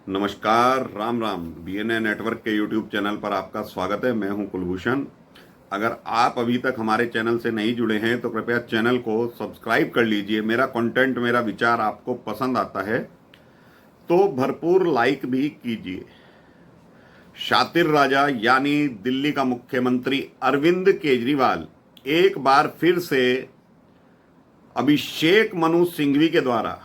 नमस्कार, Ram Ram. BNA network के YouTube channel पर आपका स्वागत है। मैं हूं कुलभूषण। अगर आप अभी तक हमारे चैनल से नहीं जुड़े हैं तो कृपया चैनल को सब्सक्राइब कर लीजिए। मेरा कंटेंट, मेरा विचार आपको पसंद आता है तो भरपूर लाइक भी कीजिए। शातिर राजा यानी दिल्ली का मुख्यमंत्री अरविंद केजरीवाल एक बार फिर से अभिषेक मनु सिंघवी के द्वारा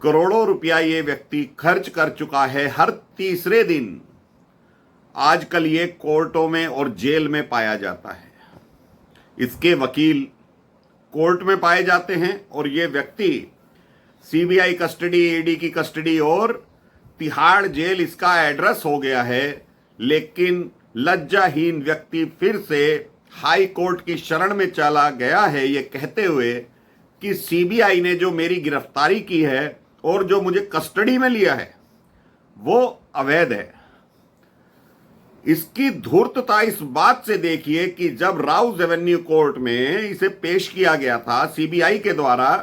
करोड़ों रुपया ये व्यक्ति खर्च कर चुका है हर तीसरे दिन। आजकल ये कोर्टों में और जेल में पाया जाता है। इसके वकील कोर्ट में पाए जाते हैं और ये व्यक्ति सीबीआई कस्टडी, ईडी की कस्टडी और तिहाड़ जेल इसका एड्रेस हो गया है। लेकिन लज्जाहीन व्यक्ति फिर से हाई कोर्ट की शरण में चला गया है, ये कहते हुए कि सीबीआई ने जो मेरी गिरफ्तारी की है और जो मुझे कस्टडी में लिया है वो अवैध है। इसकी धूर्तता इस बात से देखिए कि जब राउज एवेन्यू कोर्ट में इसे पेश किया गया था सीबीआई के द्वारा,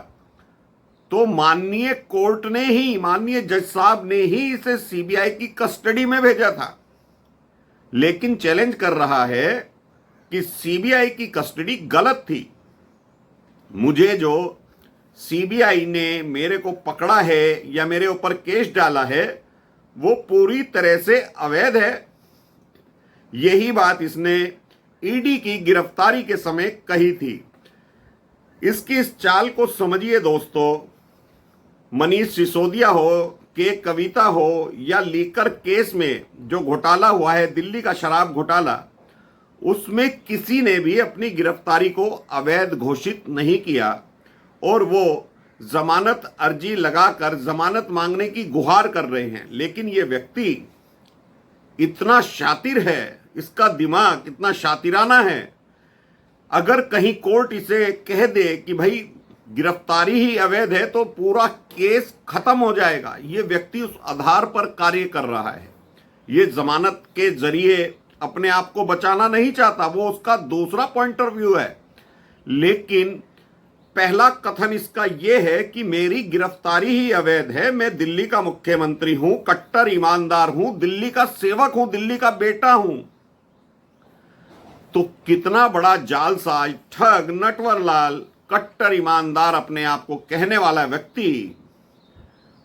तो माननीय कोर्ट ने ही, माननीय जज साहब ने ही इसे सीबीआई की कस्टडी में भेजा था। लेकिन चैलेंज कर रहा है कि सीबीआई की कस्टडी गलत थी। मुझे जो सीबीआई ने मेरे को पकड़ा है या मेरे ऊपर केस डाला है वो पूरी तरह से अवैध है। यही बात इसने ईडी की गिरफ्तारी के समय कही थी। इसकी इस चाल को समझिए दोस्तों। मनीष सिसोदिया हो, के कविता हो या लीकर केस में जो घोटाला हुआ है, दिल्ली का शराब घोटाला, उसमें किसी ने भी अपनी गिरफ्तारी को अवैध घोषित नहीं किया और वो जमानत अर्जी लगाकर जमानत मांगने की गुहार कर रहे हैं। लेकिन ये व्यक्ति इतना शातिर है, इसका दिमाग इतना शातिराना है, अगर कहीं कोर्ट इसे कह दे कि भाई गिरफ्तारी ही अवैध है तो पूरा केस खत्म हो जाएगा। ये व्यक्ति उस आधार पर कार्य कर रहा है। ये जमानत के जरिए अपने आप को बचाना नहीं चाहता, वो उसका दूसरा पॉइंट ऑफ व्यू है। लेकिन पहला कथन इसका यह है कि मेरी गिरफ्तारी ही अवैध है, मैं दिल्ली का मुख्यमंत्री हूं, कट्टर ईमानदार हूं, दिल्ली का सेवक हूं, दिल्ली का बेटा हूं। तो कितना बड़ा जालसाज, ठग, नटवरलाल, कट्टर ईमानदार अपने आप को कहने वाला व्यक्ति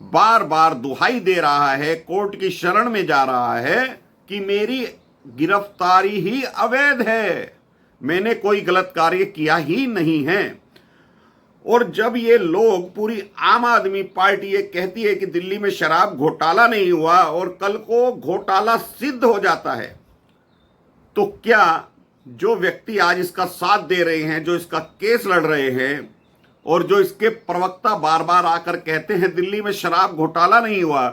बार बार दुहाई दे रहा है, कोर्ट की शरण में जा रहा है कि मेरी गिरफ्तारी ही अवैध है, मैंने कोई गलत कार्य किया ही नहीं है। और जब ये लोग, पूरी आम आदमी पार्टी ये कहती है कि दिल्ली में शराब घोटाला नहीं हुआ और कल को घोटाला सिद्ध हो जाता है, तो क्या जो व्यक्ति आज इसका साथ दे रहे हैं, जो इसका केस लड़ रहे हैं और जो इसके प्रवक्ता बार बार आकर कहते हैं दिल्ली में शराब घोटाला नहीं हुआ,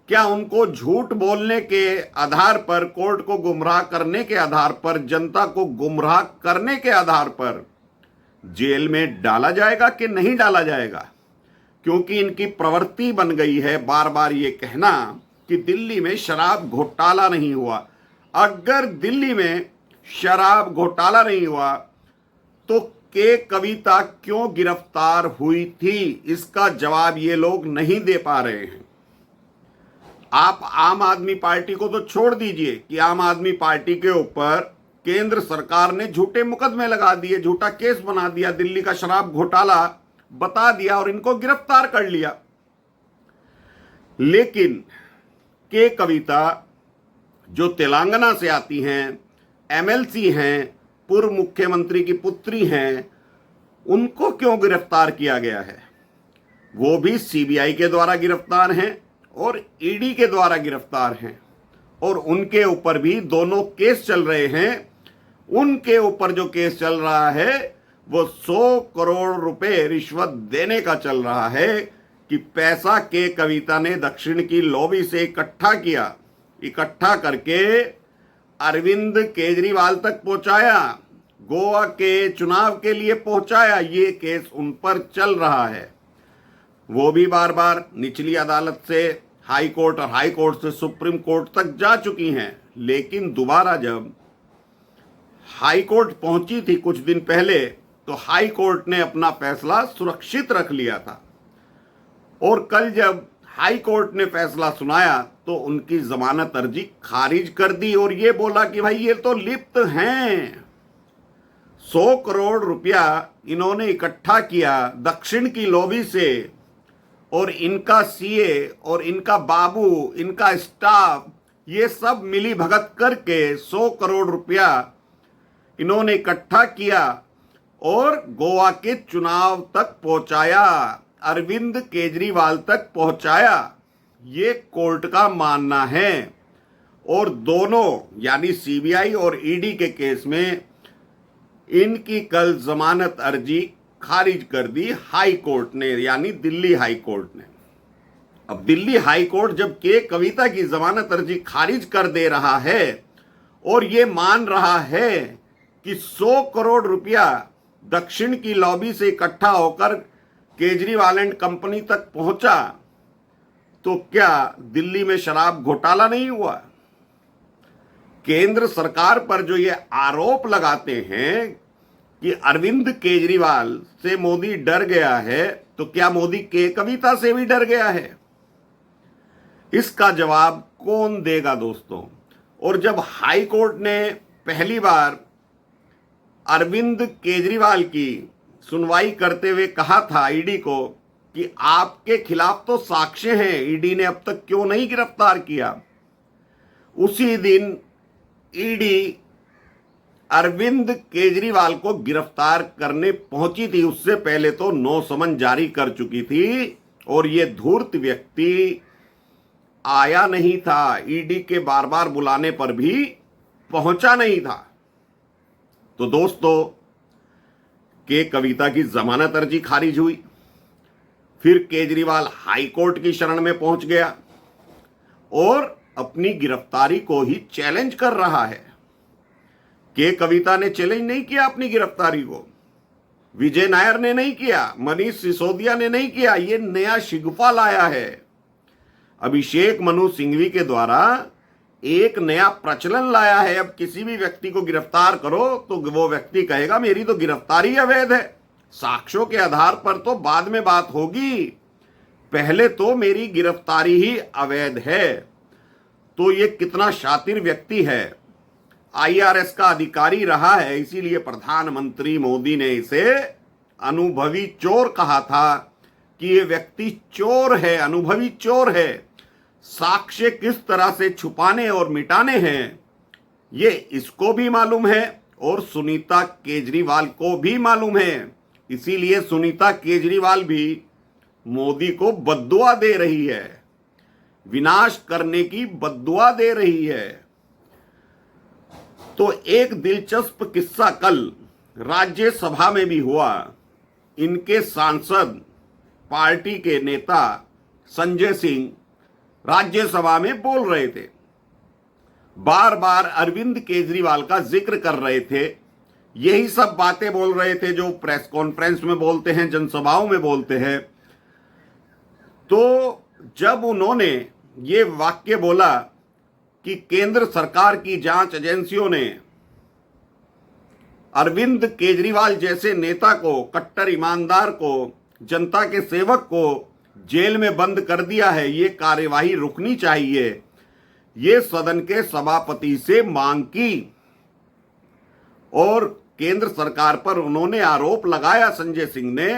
क्या उनको झूठ बोलने के आधार पर, कोर्ट को गुमराह करने के आधार पर, जनता को गुमराह करने के आधार पर जेल में डाला जाएगा कि नहीं डाला जाएगा? क्योंकि इनकी प्रवृत्ति बन गई है बार बार ये कहना कि दिल्ली में शराब घोटाला नहीं हुआ। अगर दिल्ली में शराब घोटाला नहीं हुआ तो के कविता क्यों गिरफ्तार हुई थी? इसका जवाब ये लोग नहीं दे पा रहे हैं। आप आम आदमी पार्टी को तो छोड़ दीजिए कि आम आदमी पार्टी के ऊपर केंद्र सरकार ने झूठे मुकदमे लगा दिए, झूठा केस बना दिया, दिल्ली का शराब घोटाला बता दिया और इनको गिरफ्तार कर लिया। लेकिन के कविता जो तेलंगाना से आती हैं, एमएलसी हैं, पूर्व मुख्यमंत्री की पुत्री हैं, उनको क्यों गिरफ्तार किया गया है? वो भी सीबीआई के द्वारा गिरफ्तार हैं और ईडी के द्वारा गिरफ्तार हैं और उनके ऊपर भी दोनों केस चल रहे हैं। उनके ऊपर जो केस चल रहा है वो 100 करोड़ रुपए रिश्वत देने का चल रहा है कि पैसा के कविता ने दक्षिण की लॉबी से इकट्ठा किया, इकट्ठा करके अरविंद केजरीवाल तक पहुंचाया, गोवा के चुनाव के लिए पहुंचाया। ये केस उन पर चल रहा है। वो भी बार बार निचली अदालत से हाई कोर्ट और हाई कोर्ट से सुप्रीम कोर्ट तक जा चुकी हैं। लेकिन दोबारा जब हाई कोर्ट पहुंची थी कुछ दिन पहले, तो हाई कोर्ट ने अपना फैसला सुरक्षित रख लिया था और कल जब हाई कोर्ट ने फैसला सुनाया तो उनकी जमानत अर्जी खारिज कर दी और ये बोला कि भाई ये तो लिप्त हैं। 100 करोड़ रुपया इन्होंने इकट्ठा किया दक्षिण की लॉबी से, और इनका सीए और इनका बाबू, इनका स्टाफ, ये सब मिली भगत करके 100 करोड़ रुपया इन्होंने इकट्ठा किया और गोवा के चुनाव तक पहुंचाया, अरविंद केजरीवाल तक पहुंचाया, ये कोर्ट का मानना है। और दोनों यानी सीबीआई और ईडी के केस में इनकी कल जमानत अर्जी खारिज कर दी हाई कोर्ट ने, यानी दिल्ली हाई कोर्ट ने। अब दिल्ली हाई कोर्ट जब के कविता की जमानत अर्जी खारिज कर दे रहा है और ये मान रहा है कि 100 करोड़ रुपया दक्षिण की लॉबी से इकट्ठा होकर केजरीवाल एंड कंपनी तक पहुंचा, तो क्या दिल्ली में शराब घोटाला नहीं हुआ? केंद्र सरकार पर जो ये आरोप लगाते हैं कि अरविंद केजरीवाल से मोदी डर गया है, तो क्या मोदी के कविता से भी डर गया है? इसका जवाब कौन देगा दोस्तों? और जब हाई कोर्ट ने पहली बार अरविंद केजरीवाल की सुनवाई करते हुए कहा था ईडी को कि आपके खिलाफ तो साक्ष्य हैं, ईडी ने अब तक क्यों नहीं गिरफ्तार किया, उसी दिन ईडी अरविंद केजरीवाल को गिरफ्तार करने पहुंची थी। उससे पहले तो नो समन जारी कर चुकी थी और ये धूर्त व्यक्ति आया नहीं था, ईडी के बार बार बुलाने पर भी पहुंचा नहीं था। तो दोस्तों, के कविता की जमानत अर्जी खारिज हुई, फिर केजरीवाल हाई कोर्ट की शरण में पहुंच गया और अपनी गिरफ्तारी को ही चैलेंज कर रहा है। के कविता ने चैलेंज नहीं किया अपनी गिरफ्तारी को, विजय नायर ने नहीं किया, मनीष सिसोदिया ने नहीं किया, ये नया शिगुफा लाया है। अभिषेक मनु सिंघवी के द्वारा एक नया प्रचलन लाया है। अब किसी भी व्यक्ति को गिरफ्तार करो तो वो व्यक्ति कहेगा मेरी तो गिरफ्तारी अवैध है, साक्ष्यों के आधार पर तो बाद में बात होगी, पहले तो मेरी गिरफ्तारी ही अवैध है। तो ये कितना शातिर व्यक्ति है, आईआरएस का अधिकारी रहा है, इसीलिए प्रधानमंत्री मोदी ने इसे अनुभवी चोर कहा था कि ये व्यक्ति चोर है, अनुभवी चोर है। साक्ष्य किस तरह से छुपाने और मिटाने हैं ये इसको भी मालूम है और सुनीता केजरीवाल को भी मालूम है। इसीलिए सुनीता केजरीवाल भी मोदी को बद्दुआ दे रही है, विनाश करने की बद्दुआ दे रही है। तो एक दिलचस्प किस्सा कल राज्यसभा में भी हुआ। इनके सांसद, पार्टी के नेता संजय सिंह राज्यसभा में बोल रहे थे, बार बार अरविंद केजरीवाल का जिक्र कर रहे थे, यही सब बातें बोल रहे थे जो प्रेस कॉन्फ्रेंस में बोलते हैं, जनसभाओं में बोलते हैं। तो जब उन्होंने ये वाक्य बोला कि केंद्र सरकार की जांच एजेंसियों ने अरविंद केजरीवाल जैसे नेता को, कट्टर ईमानदार को, जनता के सेवक को जेल में बंद कर दिया है, ये कार्यवाही रुकनी चाहिए, ये सदन के सभापति से मांग की और केंद्र सरकार पर उन्होंने आरोप लगाया संजय सिंह ने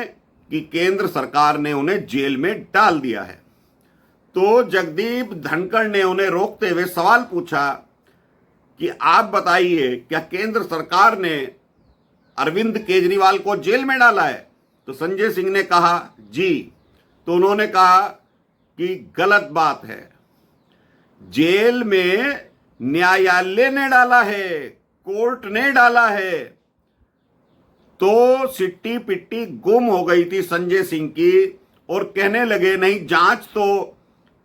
कि केंद्र सरकार ने उन्हें जेल में डाल दिया है। तो जगदीप धनखड़ ने उन्हें रोकते हुए सवाल पूछा कि आप बताइए, क्या केंद्र सरकार ने अरविंद केजरीवाल को जेल में डाला है? तो संजय सिंह ने कहा जी। तो उन्होंने कहा कि गलत बात है, जेल में न्यायालय ने डाला है, कोर्ट ने डाला है। तो सिट्टी पिट्टी गुम हो गई थी संजय सिंह की और कहने लगे नहीं, जांच तो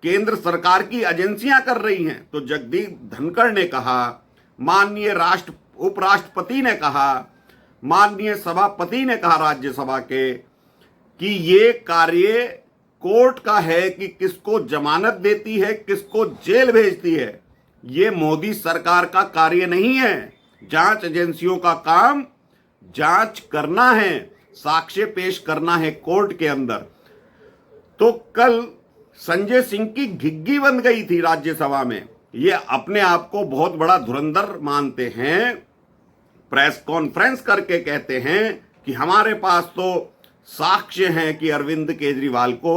केंद्र सरकार की एजेंसियां कर रही हैं। तो जगदीप धनखड़ ने कहा, माननीय उपराष्ट्रपति ने कहा, माननीय सभापति ने कहा राज्यसभा के कि ये कार्य कोर्ट का है कि किसको जमानत देती है, किसको जेल भेजती है, ये मोदी सरकार का कार्य नहीं है। जांच एजेंसियों का काम जांच करना है, साक्ष्य पेश करना है कोर्ट के अंदर। तो कल संजय सिंह की घिग्गी बन गई थी राज्यसभा में। ये अपने आप को बहुत बड़ा धुरंधर मानते हैं, प्रेस कॉन्फ्रेंस करके कहते हैं कि हमारे पास तो साक्ष्य हैं कि अरविंद केजरीवाल को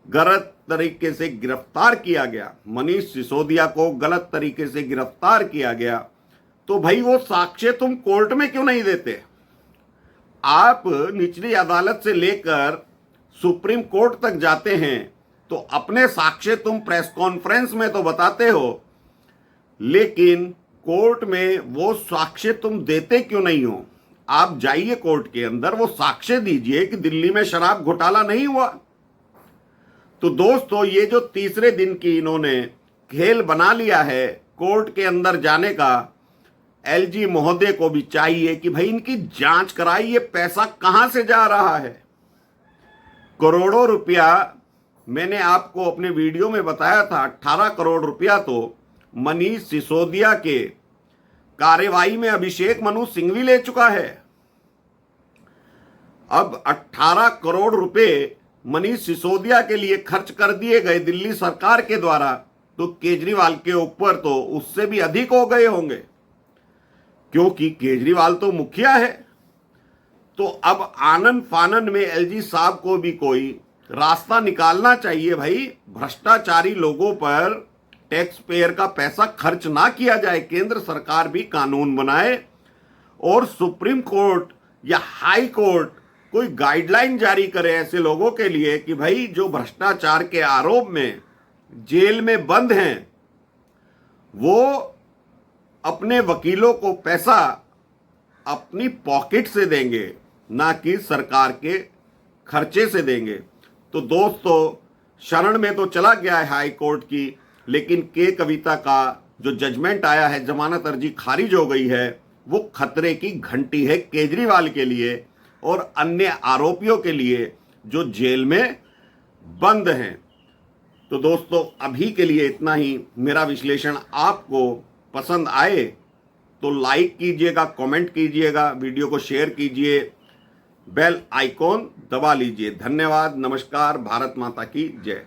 गलत तरीके से गिरफ्तार किया गया, मनीष सिसोदिया को गलत तरीके से गिरफ्तार किया गया। तो भाई वो साक्ष्य तुम कोर्ट में क्यों नहीं देते? आप निचली अदालत से लेकर सुप्रीम कोर्ट तक जाते हैं तो अपने साक्ष्य तुम प्रेस कॉन्फ्रेंस में तो बताते हो, लेकिन कोर्ट में वो साक्ष्य तुम देते क्यों नहीं हो? आप जाइए कोर्ट के अंदर, वो साक्ष्य दीजिए कि दिल्ली में शराब घोटाला नहीं हुआ। तो दोस्तों, ये जो तीसरे दिन की इन्होंने खेल बना लिया है कोर्ट के अंदर जाने का, एलजी महोदय को भी चाहिए कि भाई इनकी जांच कराइए, पैसा कहां से जा रहा है। करोड़ों रुपया, मैंने आपको अपने वीडियो में बताया था, 18 करोड़ रुपया तो मनीष सिसोदिया के कार्यवाही में अभिषेक मनु सिंघवी ले चुका है। अब 18 करोड़ रुपए मनीष सिसोदिया के लिए खर्च कर दिए गए दिल्ली सरकार के द्वारा, तो केजरीवाल के ऊपर तो उससे भी अधिक हो गए होंगे, क्योंकि केजरीवाल तो मुखिया है। तो अब आनन फानन में एलजी साहब को भी कोई रास्ता निकालना चाहिए। भाई, भ्रष्टाचारी लोगों पर टैक्स पेयर का पैसा खर्च ना किया जाए। केंद्र सरकार भी कानून बनाए और सुप्रीम कोर्ट या हाई कोर्ट कोई गाइडलाइन जारी करे ऐसे लोगों के लिए कि भाई जो भ्रष्टाचार के आरोप में जेल में बंद हैं वो अपने वकीलों को पैसा अपनी पॉकेट से देंगे, ना कि सरकार के खर्चे से देंगे। तो दोस्तों, शरण में तो चला गया है हाई कोर्ट की, लेकिन के कविता का जो जजमेंट आया है, जमानत अर्जी खारिज हो गई है, वो खतरे की घंटी है केजरीवाल के लिए और अन्य आरोपियों के लिए जो जेल में बंद हैं। तो दोस्तों, अभी के लिए इतना ही। मेरा विश्लेषण आपको पसंद आए तो लाइक कीजिएगा, कमेंट कीजिएगा, वीडियो को शेयर कीजिए, बेल आइकॉन दबा लीजिए। धन्यवाद, नमस्कार, भारत माता की जय।